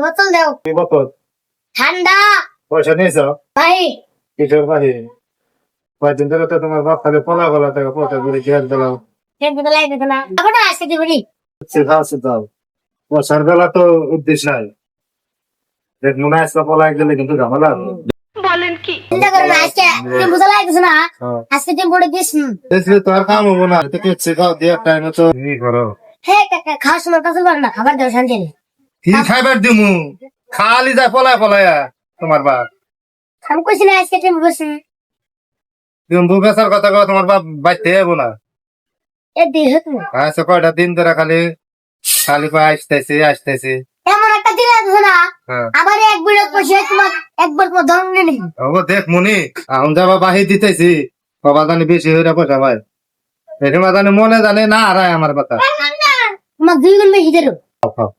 বোতল দাও। কি বোতল? ঠান্ডা। পয়সা নিয়েছ? ভাই কিসের বাহি? কয়েকদিন ধরে তো তোমার বাপ খালি পোলা গলা থেকে পয়সা করে খেয়াল দিলাম। খেতে তো লাগবে না। আবার আসতে দিবনি। খাওয়াচ্ছে দাও। পয়সার বেলা তো উদ্দেশ্য নাই। দেখ মনে আসলে পলাই গেলে কিন্তু ঝামেলা হবে। চিন্তা করো না আজকে তুমি বুঝা লাগতেছে না। হ্যাঁ। আজকে তুমি বলে দিস। দেখলে তো আর কাম হবো না। তো কিচ্ছে খাও দিয়ে টাইমে তো কি করো? হে কাকা খাওয়ার সময় কাছে পারে না খাবার দাও শান্তি নেই। কি খাইবার দিমু? খালি যায় পলায় পলায়া তোমার বাপ। আমি কইছি না আজকে তুমি বসে তুমি বেচার কথা কও তোমার বাপ বাইতে যাবো না। এ দেহ তুমি আচ্ছা কয়টা দিন ধরে খালি খালি পা আসতেছে। এমন একটা দিন আসবে না। হ্যাঁ। আবার এক বিরত বসে তোমার একবার তোমার ধরন নেই। ও দেখ মনি এখন যাবা বাহি দিতেছি বাবা জানি বেশি হইরা পয়সা ভাই এটি মা জানি মনে জানে না হারায় আমার কথা তোমার দুই গুণ বেশি দেরো। খাও